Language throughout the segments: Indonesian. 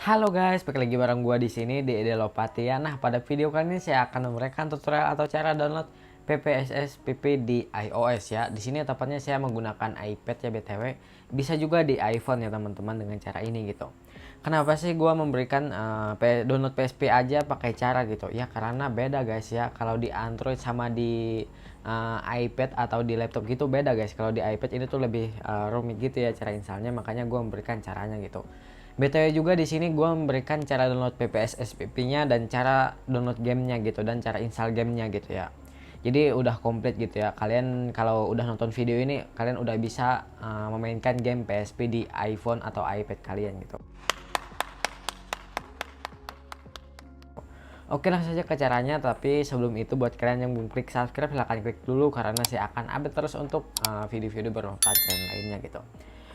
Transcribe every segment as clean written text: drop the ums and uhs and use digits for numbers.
Halo guys, balik lagi bareng gua di sini di Edelopati ya. Nah, pada video kali ini saya akan memberikan tutorial atau cara download PPSS PP di iOS ya. Di sini tepatnya saya menggunakan iPad ya BTW. Bisa juga di iPhone ya teman-teman dengan cara ini gitu. Kenapa sih gua memberikan download PSP aja pakai cara gitu? Ya karena beda guys ya. Kalau di Android sama di iPad atau di laptop gitu beda guys. Kalau di iPad ini tuh lebih rumit gitu ya cara installnya, makanya gua memberikan caranya gitu. BTW juga di sini gue memberikan cara download PPS SPP-nya dan cara download gamenya gitu dan cara install gamenya gitu ya. Jadi udah komplit gitu ya. Kalian kalau udah nonton video ini kalian udah bisa memainkan game PSP di iPhone atau iPad kalian gitu. Oke, langsung saja ke caranya, tapi sebelum itu buat kalian yang belum klik subscribe silahkan klik dulu karena saya akan update terus untuk video-video bermanfaat kalian lainnya gitu.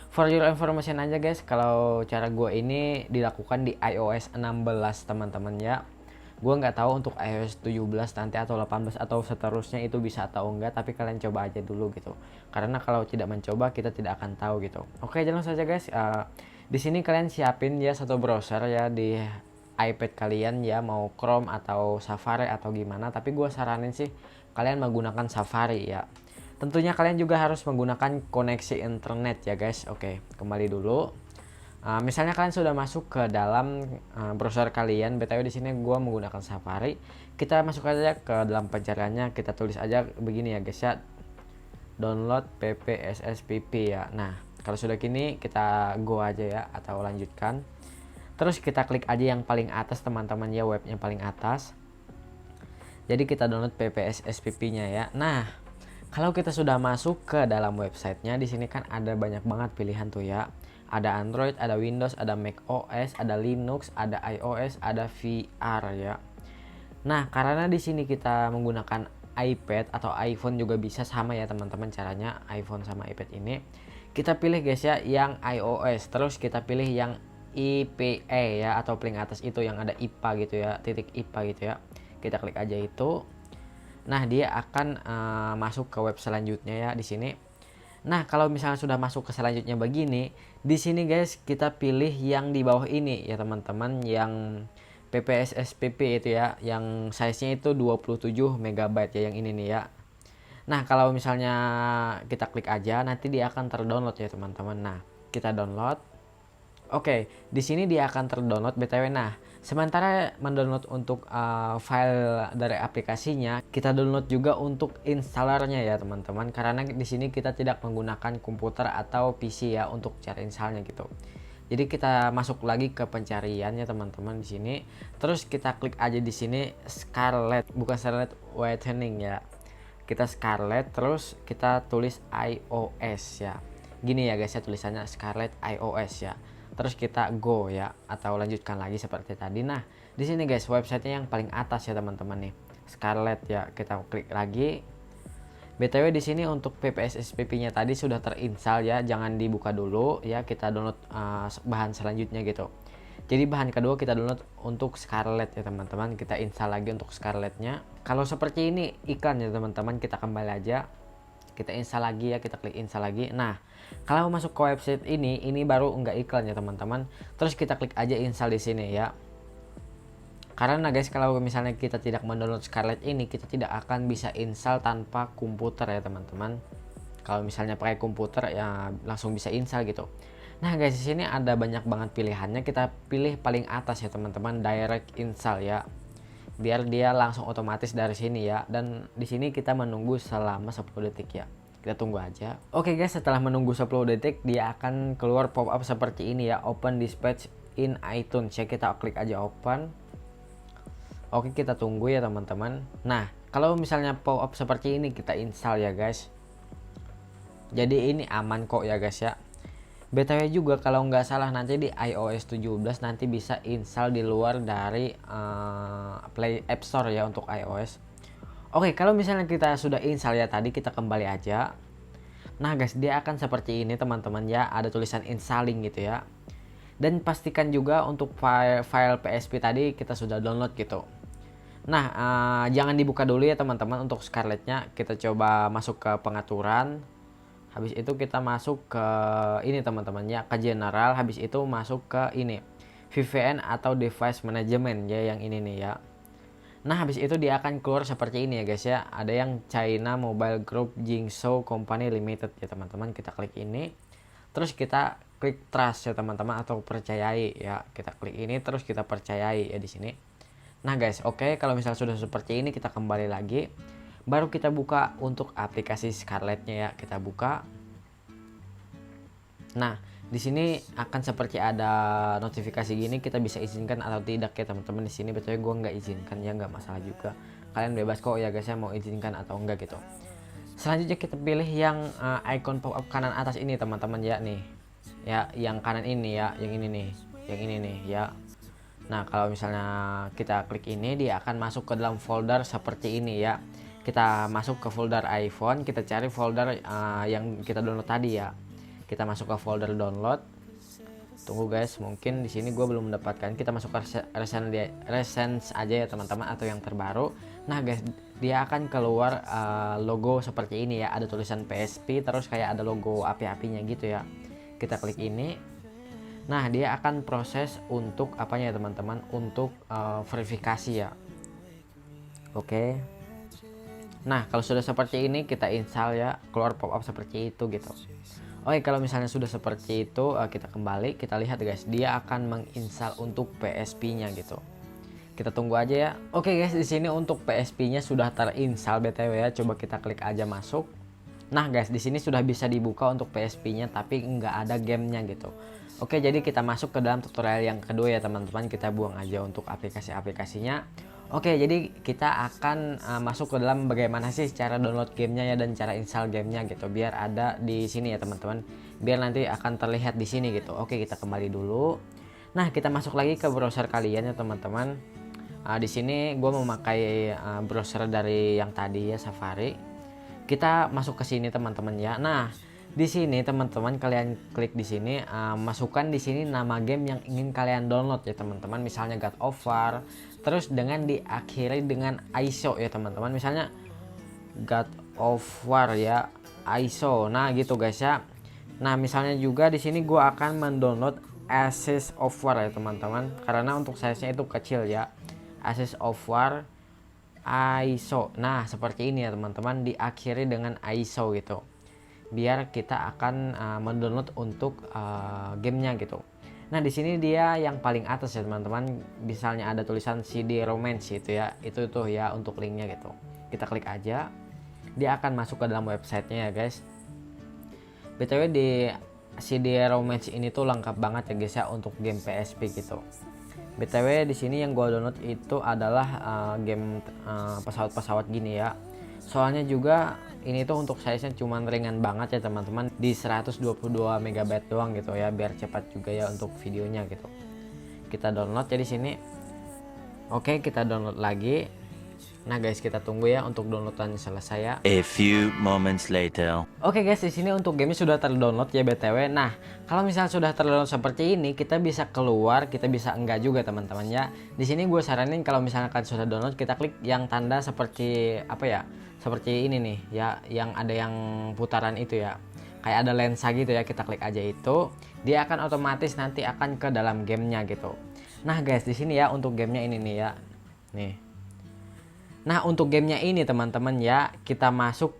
For your information aja guys, kalau cara gue ini dilakukan di iOS 16 teman-teman ya. Gue nggak tahu untuk iOS 17 nanti atau 18 atau seterusnya itu bisa atau enggak, tapi kalian coba aja dulu gitu. Karena kalau tidak mencoba kita tidak akan tahu gitu. Oke, langsung saja guys. Di sini kalian siapin ya satu browser ya di iPad kalian ya, mau Chrome atau Safari atau gimana, tapi gue saranin sih kalian menggunakan Safari ya. Tentunya kalian juga harus menggunakan koneksi internet ya guys. Oke, kembali dulu. Misalnya kalian sudah masuk ke dalam browser kalian, BTW di sini gue menggunakan Safari. Kita masuk aja ke dalam pencariannya, kita tulis aja begini ya guys ya. Download PPSSPP ya. Nah, kalau sudah gini kita go aja ya atau lanjutkan. Terus kita klik aja yang paling atas teman-teman ya, webnya paling atas. Jadi kita download PPS SPP-nya ya. Nah, kalau kita sudah masuk ke dalam websitenya, di sini kan ada banyak banget pilihan tuh ya. Ada Android, ada Windows, ada Mac OS, ada Linux, ada iOS, ada VR ya. Nah, karena di sini kita menggunakan iPad atau iPhone juga bisa sama ya teman-teman caranya, iPhone sama iPad ini. Kita pilih guys ya yang iOS, terus kita pilih yang IPA ya atau paling atas itu yang ada IPA gitu ya, titik IPA gitu ya. Kita klik aja itu. Nah, dia akan masuk ke web selanjutnya ya di sini. Nah, kalau misalnya sudah masuk ke selanjutnya begini, di sini guys kita pilih yang di bawah ini ya teman-teman, yang PPSSPP itu ya, yang size-nya itu 27 MB ya, yang ini nih ya. Nah, kalau misalnya kita klik aja nanti dia akan terdownload ya teman-teman. Nah, kita download. Oke, di sini dia akan terdownload BTW. Nah, sementara mendownload untuk file dari aplikasinya, kita download juga untuk installernya ya teman-teman. Karena di sini kita tidak menggunakan komputer atau PC ya untuk cara installnya gitu. Jadi kita masuk lagi ke pencariannya teman-teman di sini. Terus kita klik aja di sini Scarlet, bukan Scarlet Whitening ya. Kita Scarlet, terus kita tulis iOS ya. Gini ya guys ya tulisannya Scarlet iOS ya. Terus kita go ya atau lanjutkan lagi seperti tadi. Nah, di sini guys websitenya yang paling atas ya teman-teman nih. Scarlet ya, kita klik lagi. BTW di sini untuk PPS SPP-nya tadi sudah terinstall ya, jangan dibuka dulu ya, kita download bahan selanjutnya gitu. Jadi bahan kedua kita download untuk Scarlet ya teman-teman, kita install lagi untuk Scarletnya. Kalau seperti ini iklan ya teman-teman, kita kembali aja, kita install lagi ya, kita klik install lagi. Nah, kalau masuk ke website ini baru enggak iklan ya teman-teman. Terus kita klik aja install di sini ya. Karena guys kalau misalnya kita tidak mendownload Scarlet ini, kita tidak akan bisa install tanpa komputer ya teman-teman. Kalau misalnya pakai komputer ya langsung bisa install gitu. Nah guys, di sini ada banyak banget pilihannya. Kita pilih paling atas ya teman-teman, direct install ya. Biar dia langsung otomatis dari sini ya. Dan di sini kita menunggu selama 10 detik ya. Kita tunggu aja. Oke guys, setelah menunggu 10 detik dia akan keluar pop up seperti ini ya. Open dispatch in iTunes ya. Kita klik aja open. Oke, kita tunggu ya teman-teman. Nah, kalau misalnya pop up seperti ini kita install ya guys. Jadi ini aman kok ya guys ya. BTW juga kalau nggak salah nanti di iOS 17 nanti bisa install di luar dari Play App Store ya untuk iOS. Oke, kalau misalnya kita sudah install ya tadi, kita kembali aja. Nah guys, dia akan seperti ini teman-teman ya, ada tulisan installing gitu ya. Dan pastikan juga untuk file PSP tadi kita sudah download gitu. Nah, jangan dibuka dulu ya teman-teman untuk Scarletnya. Kita coba masuk ke pengaturan. Habis itu kita masuk ke ini teman-teman ya, ke general. Habis itu masuk ke ini VPN atau device management ya, yang ini nih ya. Nah habis itu dia akan keluar seperti ini ya guys ya, ada yang China Mobile Group Jingzhou Company Limited ya teman-teman. Kita klik ini, terus kita klik trust ya teman-teman, atau percayai ya. Kita klik ini terus kita percayai ya di sini. Nah guys, oke, kalau misalnya sudah seperti ini kita kembali lagi, baru kita buka untuk aplikasi Scarlet-nya ya. Kita buka. Nah di sini akan seperti ada notifikasi gini, kita bisa izinkan atau tidak ya teman-teman. Di sini betulnya gue nggak izinkan ya, nggak masalah juga, kalian bebas kok ya guys ya mau izinkan atau enggak gitu. Selanjutnya kita pilih yang icon pop up kanan atas ini teman-teman ya, nih ya, yang kanan ini ya, yang ini nih, yang ini nih ya. Nah kalau misalnya kita klik ini, dia akan masuk ke dalam folder seperti ini ya. Kita masuk ke folder iPhone, kita cari folder yang kita download tadi ya. Kita masuk ke folder download. Tunggu guys, mungkin di sini gue belum mendapatkan. Kita masuk ke recent aja ya teman-teman, atau yang terbaru. Nah guys, dia akan keluar logo seperti ini ya, ada tulisan PSP, terus kayak ada logo api-apinya gitu ya. Kita klik ini. Nah dia akan proses untuk apanya ya teman-teman, untuk verifikasi ya. Oke. Nah kalau sudah seperti ini kita install ya, keluar pop up seperti itu gitu. Oke, kalau misalnya sudah seperti itu, kita kembali, kita lihat guys, dia akan menginstal untuk PSP-nya gitu. Kita tunggu aja ya. Oke guys, di sini untuk PSP-nya sudah terinstall BTW ya. Coba kita klik aja masuk. Nah guys, di sini sudah bisa dibuka untuk PSP-nya, tapi nggak ada gamenya gitu. Oke, jadi kita masuk ke dalam tutorial yang kedua ya teman-teman. Kita buang aja untuk aplikasi-aplikasinya. Oke, jadi kita akan masuk ke dalam bagaimana sih cara download gamenya ya, dan cara install gamenya gitu, biar ada di sini ya teman-teman, biar nanti akan terlihat di sini gitu. Oke, kita kembali dulu. Nah kita masuk lagi ke browser kalian ya teman-teman. Di sini gue memakai browser dari yang tadi ya, Safari. Kita masuk ke sini teman-teman ya. Nah di sini teman-teman kalian klik di sini, masukkan di sini nama game yang ingin kalian download ya teman-teman. Misalnya God of War, terus dengan diakhiri dengan ISO ya teman-teman. Misalnya God of War ya, ISO. Nah gitu guys ya. Nah misalnya juga di sini gua akan mendownload Ashes of War ya teman-teman, karena untuk size-nya itu kecil ya. Ashes of War ISO. Nah seperti ini ya teman-teman, diakhiri dengan ISO gitu, biar kita akan mendownload untuk gamenya gitu. Nah di sini dia yang paling atas ya teman-teman, misalnya ada tulisan CD Romance itu ya, itu tuh ya untuk linknya gitu. Kita klik aja, dia akan masuk ke dalam websitenya ya guys. BTW di CD Romance ini tuh lengkap banget ya guys ya untuk game PSP gitu. BTW di sini yang gua download itu adalah game pesawat-pesawat gini ya. Soalnya juga ini tuh untuk size-nya cuman ringan banget ya teman-teman, di 122 MB doang gitu ya, biar cepat juga ya untuk videonya gitu. Kita download ya di sini. Oke, kita download lagi. Nah guys, kita tunggu ya untuk downloadannya selesai ya. A few moments later. Oke guys, di sini untuk gamenya sudah terdownload ya BTW. Nah, kalau misalnya sudah terdownload seperti ini, kita bisa keluar, kita bisa enggak juga teman-teman ya. Di sini gue saranin kalau misalnya kalian sudah download, kita klik yang tanda seperti apa ya? Seperti ini nih ya, yang ada yang putaran itu ya. Kayak ada lensa gitu ya, kita klik aja itu. Dia akan otomatis nanti akan ke dalam gamenya gitu. Nah guys, di sini ya untuk gamenya ini nih ya. Nih. Nah untuk gamenya ini teman-teman ya, kita masuk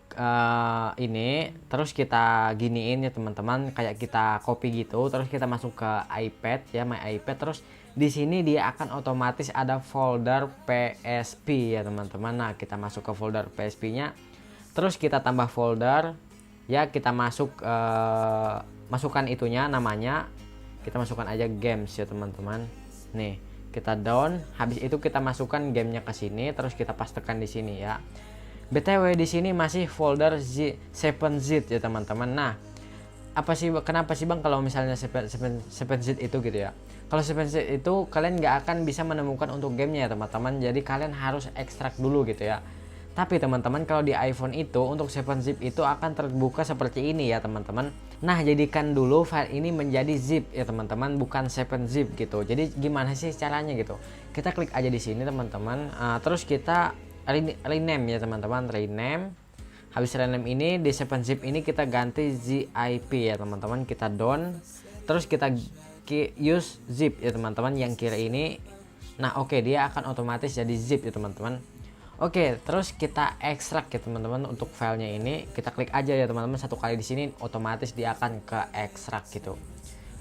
ini, terus kita giniin ya teman-teman, kayak kita copy gitu, terus kita masuk ke iPad ya, my iPad. Terus di sini dia akan otomatis ada folder PSP ya teman-teman. Nah kita masuk ke folder PSP-nya, terus kita tambah folder ya, kita masuk masukkan itunya namanya, kita masukkan aja games ya teman-teman. Nih kita down, habis itu kita masukkan gamenya ke sini, terus kita pastekan di sini ya. BTW di sini masih folder 7zip ya teman-teman. Nah, apa sih, kenapa sih Bang kalau misalnya 7zip itu gitu ya? Kalau 7zip itu kalian nggak akan bisa menemukan untuk gamenya ya teman-teman. Jadi kalian harus ekstrak dulu gitu ya. Tapi teman-teman kalau di iPhone itu untuk 7zip itu akan terbuka seperti ini ya teman-teman. Nah jadikan dulu file ini menjadi zip ya teman-teman, bukan 7zip gitu. Jadi gimana sih caranya gitu? Kita klik aja di sini teman-teman. Terus kita rename ya teman-teman, rename. Habis rename ini di 7zip ini kita ganti zip ya teman-teman. Kita down, terus kita use zip ya teman-teman, yang kiri ini. Nah oke, dia akan otomatis jadi zip ya teman-teman. Oke, terus kita ekstrak ya teman-teman untuk filenya ini. Kita klik aja ya teman-teman satu kali di sini, otomatis dia akan ke ekstrak gitu.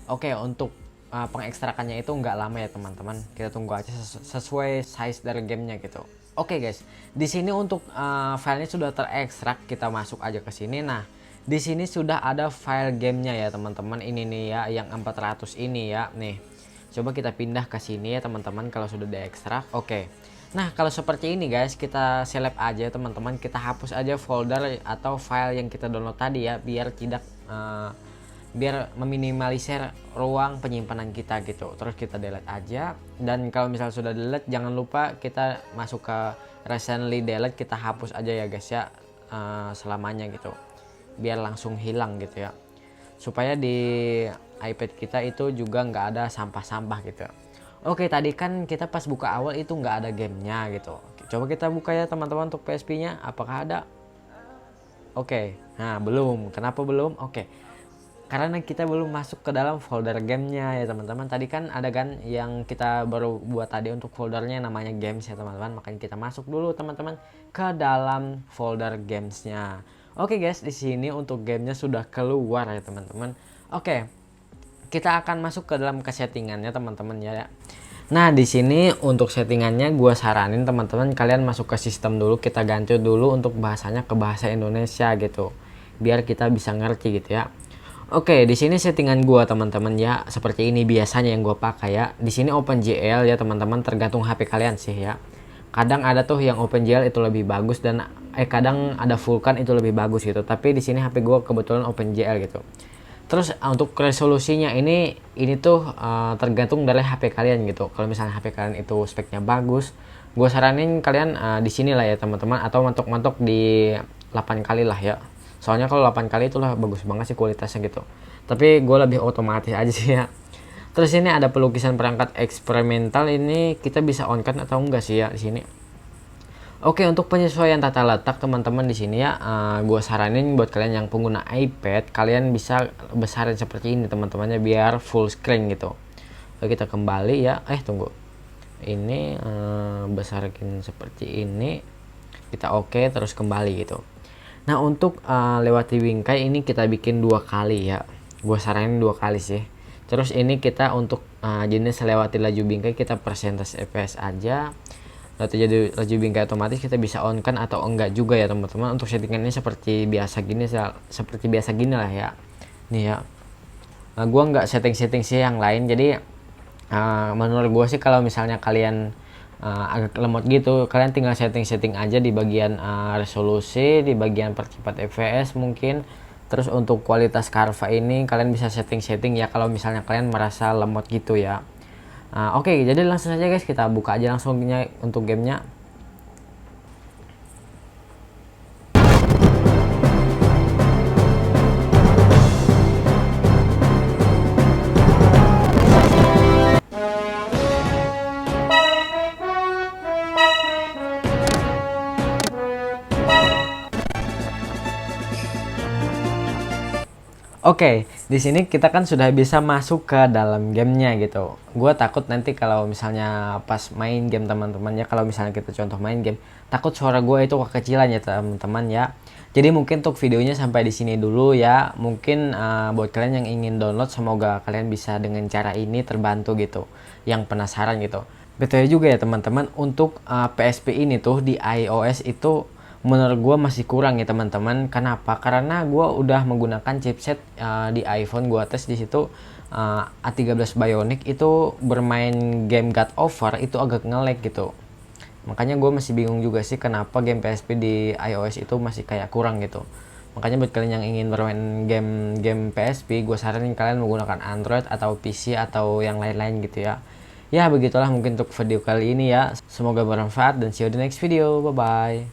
Oke, untuk pengekstrakannya itu nggak lama ya teman-teman. Kita tunggu aja sesuai size dari gamenya gitu. Oke guys, di sini untuk filenya sudah terekstrak, kita masuk aja ke sini. Nah, di sini sudah ada file gamenya ya teman-teman. Ini nih ya, yang 400 ini ya. Nih, coba kita pindah ke sini ya teman-teman kalau sudah diekstrak. Oke. Nah, kalau seperti ini guys, kita select aja teman-teman. Kita hapus aja folder atau file yang kita download tadi ya, biar tidak biar meminimalisir ruang penyimpanan kita gitu. Terus kita delete aja, dan kalau misal sudah delete jangan lupa kita masuk ke recently delete, kita hapus aja ya guys ya, selamanya gitu, biar langsung hilang gitu ya, supaya di iPad kita itu juga nggak ada sampah-sampah gitu. Oke, tadi kan kita pas buka awal itu nggak ada gamenya gitu. Coba kita buka ya teman-teman untuk PSP nya, apakah ada? Oke, nah belum. Kenapa belum? Oke, karena kita belum masuk ke dalam folder gamenya ya teman-teman. Tadi kan ada kan yang kita baru buat tadi untuk foldernya namanya games ya teman-teman, makanya kita masuk dulu teman-teman ke dalam folder gamesnya. Oke guys, di sini untuk gamenya sudah keluar ya teman-teman. Oke, kita akan masuk ke dalam settingannya teman-teman ya. Nah, di sini untuk settingannya gue saranin teman-teman kalian masuk ke sistem dulu, kita ganti dulu untuk bahasanya ke bahasa Indonesia gitu, biar kita bisa ngerti gitu ya. Oke, di sini settingan gua teman-teman ya, seperti ini biasanya yang gua pakai ya. Di sini OpenGL ya teman-teman, tergantung HP kalian sih ya. Kadang ada tuh yang OpenGL itu lebih bagus, dan kadang ada Vulkan itu lebih bagus gitu. Tapi di sini HP gua kebetulan OpenGL gitu. Terus untuk resolusinya ini tuh tergantung dari HP kalian gitu. Kalau misalnya HP kalian itu speknya bagus, gua saranin kalian di sini lah ya teman-teman, atau mentok-mentok di 8 kali lah ya. Soalnya kalau 8 kali itulah bagus banget sih kualitasnya gitu. Tapi gue lebih otomatis aja sih ya. Terus ini ada pelukisan perangkat eksperimental, ini kita bisa on kan atau enggak sih ya di sini. Oke, untuk penyesuaian tata letak teman-teman di sini ya, gue saranin buat kalian yang pengguna iPad, kalian bisa besarin seperti ini teman-temannya biar full screen gitu. Oke, kita kembali ya. Tunggu. Ini besarin seperti ini. Kita oke, terus kembali gitu. Nah, untuk lewati bingkai ini kita bikin 2 kali ya. Gue saranin 2 kali sih. Terus ini kita untuk jenis lewati laju bingkai kita persentase FPS aja. Lalu jadi laju bingkai otomatis kita bisa on kan atau enggak juga ya teman-teman. Untuk settingannya seperti biasa gini lah ya. Nih ya. Gue nggak setting sih yang lain. Jadi menurut gue sih kalau misalnya kalian agak lemot gitu, kalian tinggal setting aja di bagian resolusi, di bagian percepat FPS mungkin. Terus untuk kualitas Carva ini kalian bisa setting ya kalau misalnya kalian merasa lemot gitu ya. Oke, jadi langsung saja guys, kita buka aja langsung untuk gamenya. Oke, di sini kita kan sudah bisa masuk ke dalam gamenya gitu. Gue takut nanti kalau misalnya pas main game teman-teman ya, kalau misalnya kita contoh main game, takut suara gue itu kekecilan ya teman-teman ya. Jadi mungkin untuk videonya sampai di sini dulu ya. Mungkin buat kalian yang ingin download, semoga kalian bisa dengan cara ini terbantu gitu. Yang penasaran gitu. Betul juga ya teman-teman, untuk PSP ini tuh di iOS itu menurut gue masih kurang ya teman-teman. Kenapa? Karena gue udah menggunakan chipset di iPhone, gue tes di situ A13 Bionic itu bermain game God of War itu agak nge-lag gitu. Makanya gue masih bingung juga sih kenapa game PSP di iOS itu masih kayak kurang gitu. Makanya buat kalian yang ingin bermain game PSP, gue saranin kalian menggunakan Android atau PC atau yang lain-lain gitu ya. Ya begitulah mungkin untuk video kali ini ya. Semoga bermanfaat dan see you di next video. Bye bye.